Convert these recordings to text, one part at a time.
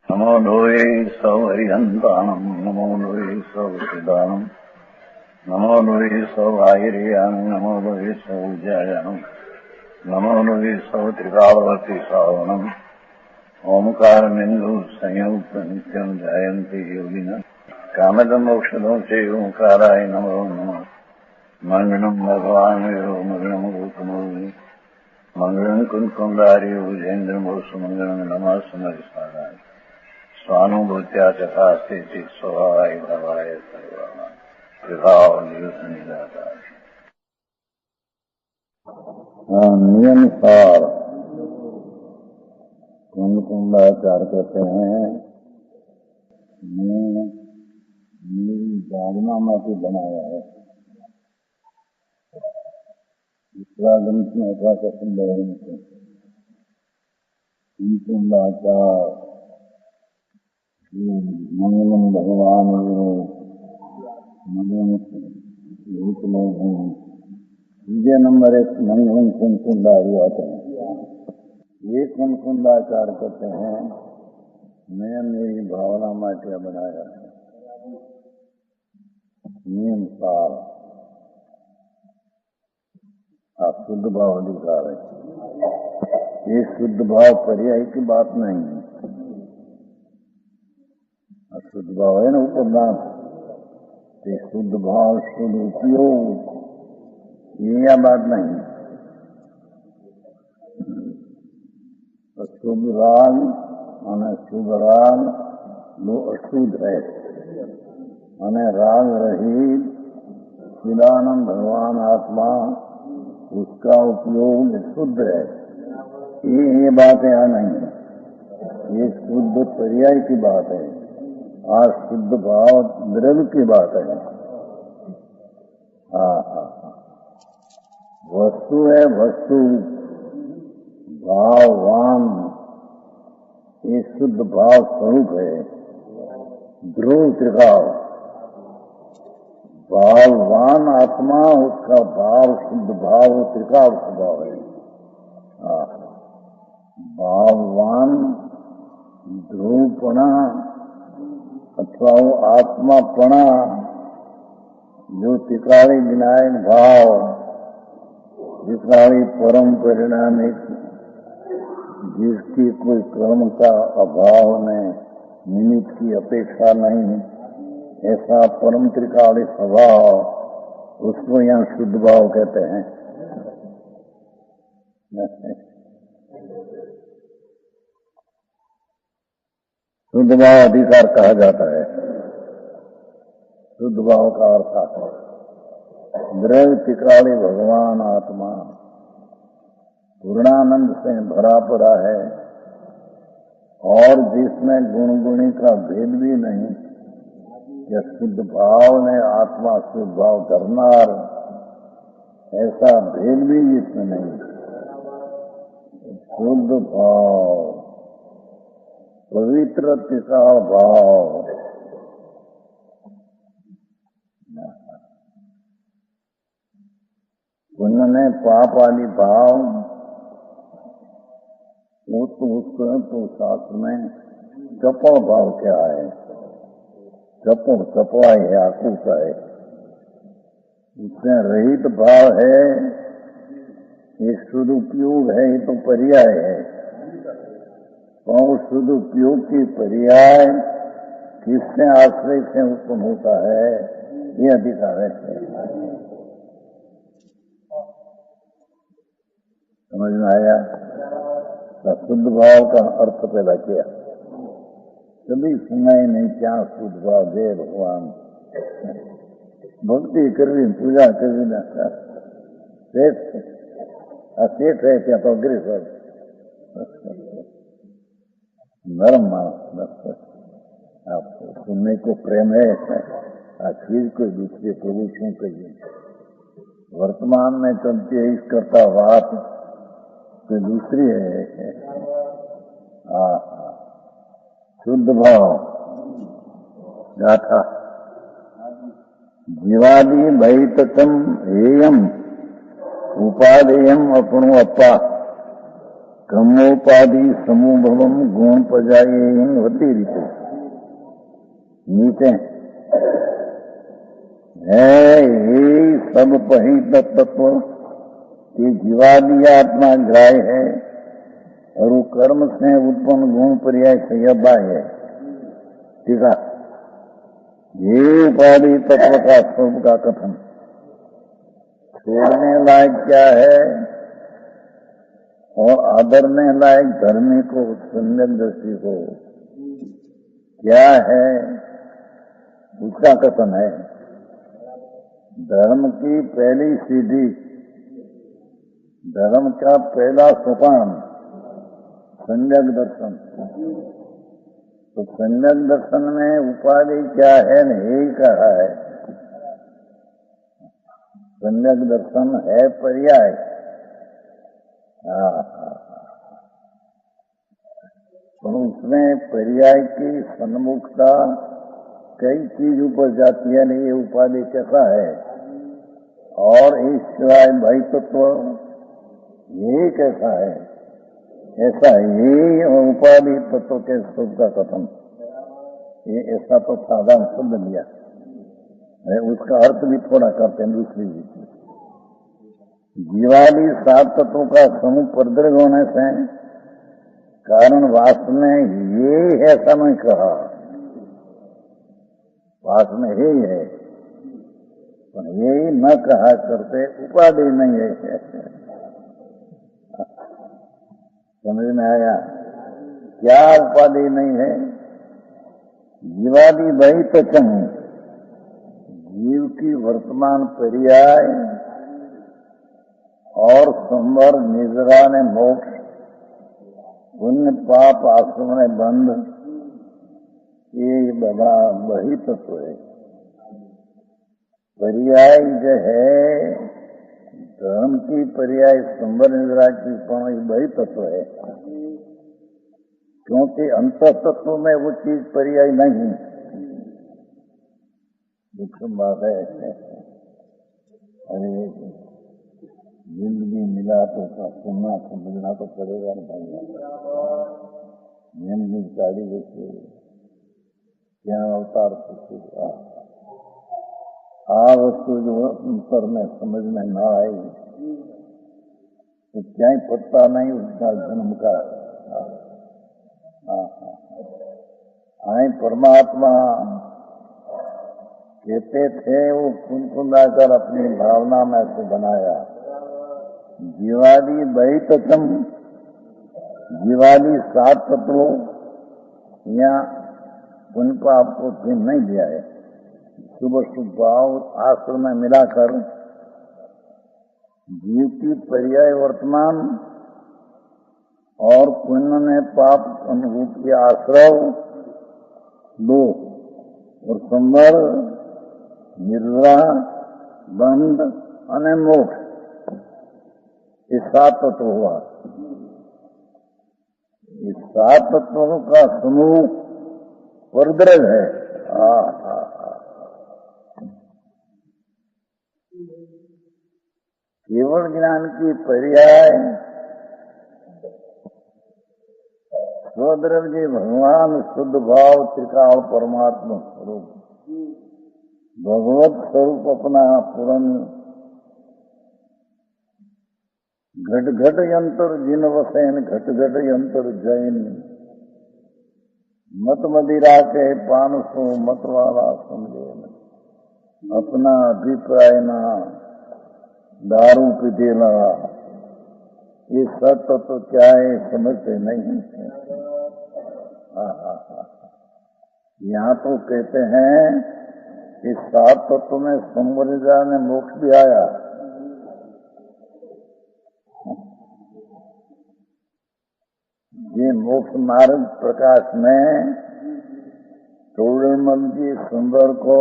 नमो लोये सौहरिहन्ताणम् नमो लोये सौहृदानम् नमो लोये सौभागिर्यानम् नमो लोये सौज्यायानम् नमो लोये सौत्रिकावती सावनम् ओंकारमिन्दु संयुक्त नित्यम् जायन्ति योगिनः कामदम् मोक्षदम् च ओंकाराय नमो नमः मङ्गलम् भगवान् विरो मङ्गलम् गौतमोऽग्नि मङ्गलम् कुन्कुण्डार्यो विजेन्द्रमोऽस्तु मङ्गलम् नमः समरिसाराय स्वानुभूत्या चकास्ते स्वभावाय भवाय सर्वाणां विभावनिदाता नियमसार कुंकुंडाचार कहते हैं। मैं मेरी भावना में से बनाया है। दूसरा ग्रंथ में ऐसा कथन है कुंकुंडाचार मंगलम भगवान विजय नंबर 1 मंगलम कुंकुंडारी आते हैं। ये कुंकुंडाचार करते हैं मैं मेरी भावना माटे बनाया है। नियम सार आप शुद्ध भाव अधिकार है। ये शुद्ध भाव पर्याय की बात नहीं है। शुद्ध भाव है ना उपदान से शुद्ध भाव शुद्ध उपयोग ये बात नहीं। शुभ राग माने शुभ राग वो अशुद्ध है माने राग रहित चिदानंद भगवान आत्मा उसका उपयोग शुद्ध है। ये बात यहाँ नहीं है। ये शुद्ध पर्याय की बात है। आज शुद्ध भाव द्रव्य की बात है। वस्तु है वस्तु भाववान ये शुद्ध भाव स्वरूप है। ध्रुव त्रिकाल भाववान आत्मा उसका भाव शुद्ध भाव त्रिकाल स्वभाव है। भाववान ध्रुवपणा अथवा वो आत्मापणा जो त्रिकाली विनायक भाव त्रिकाली परम परिणामिक जिसकी कोई कर्म का अभाव में निमित्त की अपेक्षा नहीं ऐसा परम त्रिकाली स्वभाव उसको यहाँ शुद्ध भाव कहते हैं। शुद्ध भाव अधिकार कहा जाता है। शुद्ध भाव का अर्थ है द्रव्य त्रिकाली भगवान आत्मा पूर्णानंद से भरा पड़ा है और जिसमें गुण गुणी का भेद भी नहीं। या शुद्ध भाव ने आत्मा शुद्ध भाव करनार ऐसा भेद भी जिसमें नहीं। शुद्ध भाव पवित्र का भाव पुण्य ने पाप आदि भाव वो तो उसको तो शास्त्र में चपड़ भाव क्या है। चपड़ चपड़ा है आकूस है उसमें रहित भाव है। ये शुद्ध उपयोग है ये तो पर्याय है। और शुद्ध उपयोग की पर्याय किसने आश्रय से उत्पन्न होता है ये अधिकार है। समझ में आया? शुद्ध भाव का अर्थ पैदा किया। कभी सुनाई नहीं क्या शुद्ध भाव जय भगवान भक्ति करवी पूजा करवी ना सेठ है क्या तो अग्रे सब नरम मानस आप सुनने को प्रेम है। आखिर कोई दूसरे प्रभु क्यों कहिए। वर्तमान में चलती है इस करता बात कोई दूसरी है। शुद्ध भाव गाथा जीवादि भयतम हेयम उपादेयम अपनो अपा क्रमोपाधि समूभवम गुण पजाये होती रीते नीचे है ये सब पहित तत्व कि जीवादि आत्मा ग्राह्य है और वो कर्म से उत्पन्न गुण पर्याय संयबा है। ठीक है, ये उपाधि तत्व का स्वरूप का कथन छोड़ने लायक क्या है और आदरने लायक धर्मी को सम्यक दृष्टि को क्या है उसका कथन है। धर्म की पहली सीढ़ी, धर्म का पहला सोपान सम्यक दर्शन। तो सम्यक दर्शन में उपाधि क्या है यही कहा है। सम्यक दर्शन है पर्याय। तो उसमें पर्याय की सन्मुखता कई चीज ऊपर जाती है। नहीं, ये उपाधि कैसा है और इस सिवाय भाई तत्व ये कैसा है, ऐसा ये उपाधि तत्व के स्वरूप का कथन, ये ऐसा तो साधारण शब्द लिया है, उसका अर्थ भी थोड़ा करते हैं दूसरी जीवादि सात तत्वों का समूह प्रदीर्घ होने से कारण वास्तव में ये है समय कहा, वास्तव में यही है, पर यही न कहा करते उपाधि नहीं है। समझ में आया क्या उपाधि नहीं है? जीवादि वही तो चाहिए, जीव की वर्तमान पर्याय और संवर निजरा ने मोक्ष, पुण्य पाप आश्रम ने बंध, ये बड़ा वही तत्व है। पर्याय जो है धर्म की पर्याय संवर निजरा की वही तत्व है, क्योंकि अंत तत्व में वो चीज पर्याय नहीं। दुखम बात है। अरे जिंदगी मिला तो सुनना समझना तो पड़ेगा ना भाई। जिंदगी गाड़ी जैसे क्या अवतार वस्तु जो अंतर में समझ में न आई तो क्या ही पता नहीं उसका जन्म का। आई परमात्मा कहते थे वो कुंकुंदाकर अपनी भावना में से बनाया। जीवादि वही तत्व, जीवादि सात तत्वों या उनको आपको चिन्ह नहीं दिया है। सुबह सुभाव आश्रम में मिलाकर जीव की पर्याय वर्तमान और पुण्य ने पाप अनुभूत के आश्रव दो और संवर निर्रा बंध अने मोक्ष, ये सात तत्व हुआ। इस सात तत्वों का समूह वर्दृढ़ है। केवल ज्ञान की पर्याय स्वद्रव जी भगवान शुद्ध भाव त्रिकाल परमात्मा स्वरूप भगवत स्वरूप अपना पूर्ण घट घट यंत्र जिन वसैन घट घट यंत्र जैन मत मदिरा के पान सो मत वाला समझे अपना अभिप्राय ना दारू पीतेला। ये सब तो क्या है समझते नहीं। यहाँ तो कहते हैं कि सात तत्व में संवरिजा ने मोक्ष भी आया। ये मोक्ष मार्ग प्रकाश में टोडरमल जी सुंदर को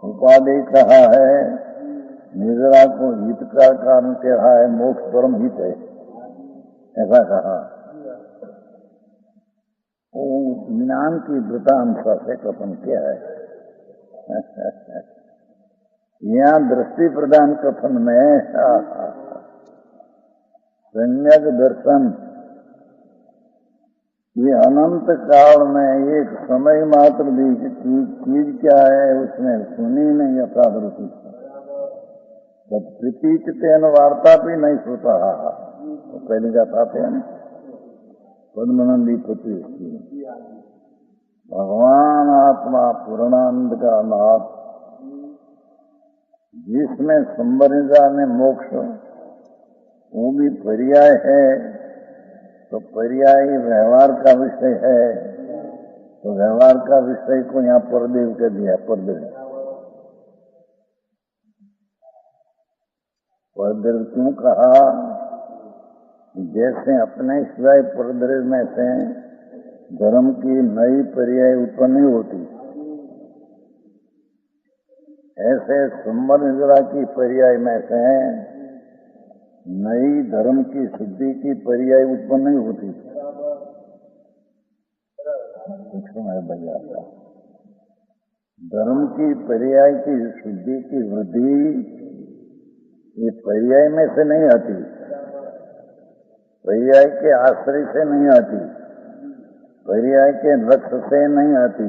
उपाधि कहा है, निजरा को हित का कारण कहा है, मोक्ष परम हित है ऐसा कहा। वो ज्ञान की वृतांशा से कथन किया है। यहाँ दृष्टि प्रदान कथन में सम्यक दर्शन ये अनंत काल में एक समय मात्र भी चीज क्या है उसने सुनी नहीं अथावृत्ति तब प्रतीत तेन वार्ता भी नहीं सोता। तो पहले का था पद्मनंदी पुत्री भगवान आत्मा पूर्णानंद का नाथ जिसमें संबरिजा में मोक्ष वो भी पर्याय है, तो पर्याय व्यवहार का विषय है, तो व्यवहार का विषय को यहाँ परदेव कर दिया। परदेव क्यों कहा? जैसे अपने सिवाय परदेव में से धर्म की नई पर्याय उत्पन्न नहीं होती, ऐसे संबंध की पर्याय में से नई धर्म की शुद्धि की पर्याय उत्पन्न नहीं होती। भैया धर्म की पर्याय की शुद्धि की वृद्धि ये पर्याय में से नहीं आती, पर्याय के आश्रय से नहीं आती, पर्याय के लक्ष्य से नहीं आती।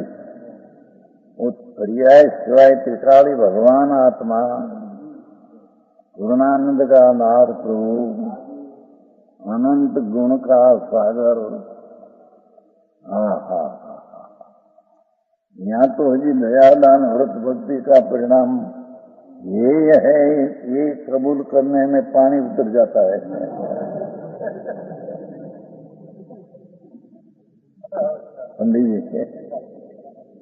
उस पर्याय सिवाय त्रिकाली भगवान आत्मा पूर्णानंद का नाथ प्रभु अनंत गुण का सागर। यहाँ तो जी दयादान व्रत भक्ति का परिणाम ये है, ये कबूल करने में पानी उतर जाता है। पंडित जी के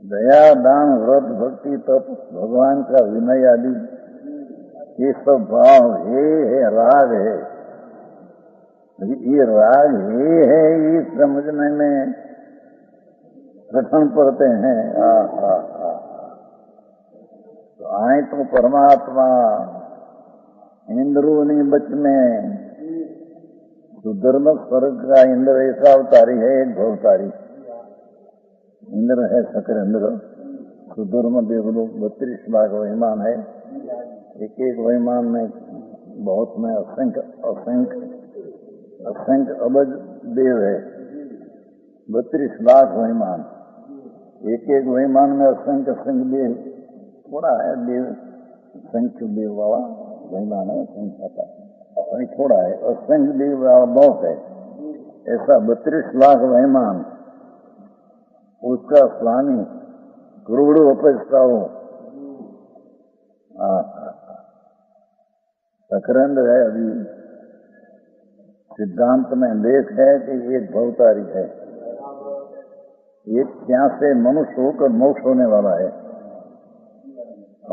दया दान व्रत भक्ति तप भगवान का विनय आदि ये सब भाव है राग है। ये राग है ये समझने में कठिन पड़ते हैं। तो आए तो परमात्मा इंद्रोनी बच में सुधर्म स्वर्ग का इंद्र ऐसा अवतारी है, एक भवतारी इंद्र है शकर इंद्र। सुधर्म देवलोक 32 लाख वहीमान है, एक एक वहीमान में बहुत में असंख्य असंख्य असंख्य अबज देव है। 32 लाख वहीमान, एक एक वहीमान में असंख्य असंख्य देव। थोड़ा है देव, संख्य देव वाला वहीमान है, संख्या का थोड़ा है, असंख्य देव वाला बहुत है। ऐसा 32 लाख वहीमान उसका स्वामी करोड़ों अपजता हो सकरंद है। अभी सिद्धांत में लेख है कि एक भवतारी है, एक यहाँ से मनुष्य होकर मोक्ष होने वाला है,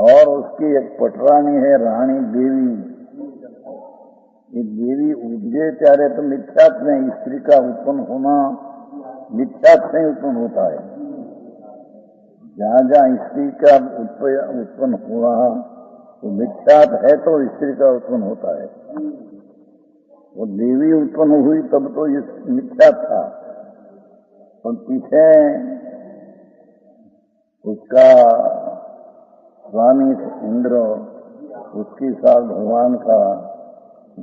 और उसकी एक पटरानी है रानी देवी। ये देवी उपजे चारे तो मिथ्यात में स्त्री का उत्पन्न होना मिथ्यात से उत्पन्न होता है। जहाँ जहाँ स्त्री का उत्पन्न हुआ तो मिथ्यात है, तो स्त्री का उत्पन्न होता है। वो देवी उत्पन्न हुई तब तो ये मिथ्यात था, और पीछे उसका स्वामी इंद्र उसके साथ भगवान का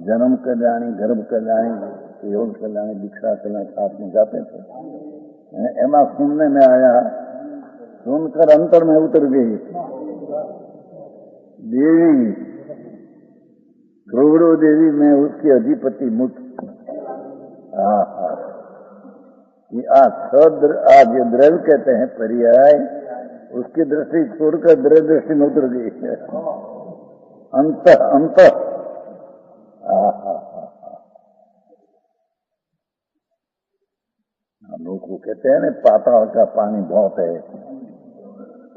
जन्म कल्याणी, गर्भ कल्याणी, योग कल्याणी, दीक्षा कल्याणी साथ में जाते थे। एमा सुनने में आया, सुनकर अंतर में उतर गई देवी करोड़ों देवी में उसकी अधिपति मुक्त। आज ये द्रव्य कहते हैं पर्याय, उसकी दृष्टि छोड़कर द्रव्य दृष्टि में उतर गई। अंत अंत लोग को कहते हैं ना पाताल का पानी बहुत है,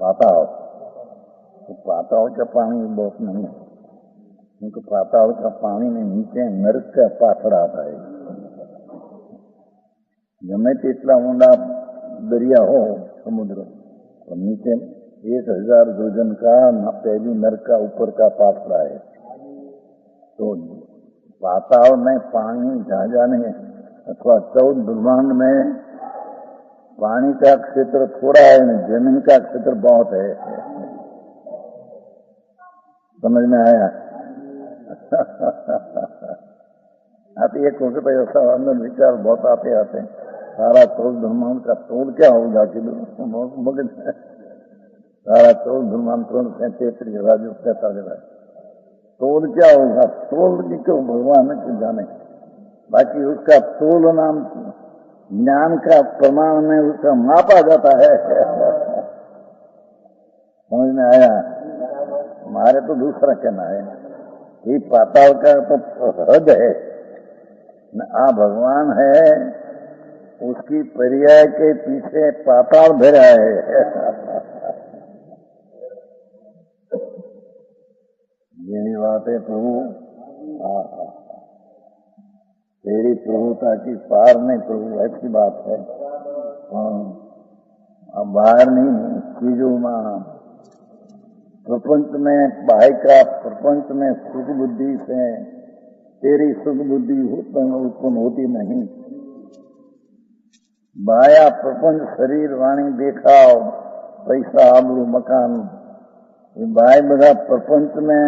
पाताल तो पाताल का पानी बहुत नहीं है, क्योंकि पाताल का पानी में नीचे नरक का पाथर आता है। गमे तेटला ऊंडा दरिया हो समुद्र, और नीचे 1000 योजन का पहली नरक का ऊपर का पाथरा है। तो पाताल में पानी जहाँ जाने अथवा 14 ब्रह्मांड में पानी का क्षेत्र थोड़ा है, जमीन का क्षेत्र बहुत है। समझ में आया? आप एक हो भाई ऐसा अंदर विचार बहुत आते हैं। सारा तोल धर्मांत का तोल क्या होगा कि मगज सारा तोल धर्मांत से 33 राजू कहता गया तोल क्या होगा, तोल की क्यों भगवान की जाने। बाकी उसका तोल नाम ज्ञान का प्रमाण में उसका मापा जाता है। समझ में आया? हमारे तो दूसरा कहना है कि पाताल का तो हद है न, आ भगवान है उसकी पर्याय के पीछे पाताल भरा है। यही बात है प्रभु। तेरी प्रभुता की पार नहीं प्रभु, ऐसी बात है। अब बाहर नहीं चीजों में प्रपंच में बाह्य का प्रपंच में सुख बुद्धि से तेरी सुख बुद्धि उत्पन्न होती नहीं। बाया प्रपंच शरीर वाणी देखाव पैसा आबरू मकान ये बाय बधा प्रपंच में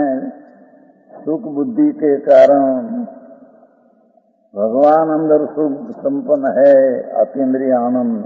सुख बुद्धि के कारण भगवान अंदर सुख संपन्न है, अतीन्द्रिय आनंद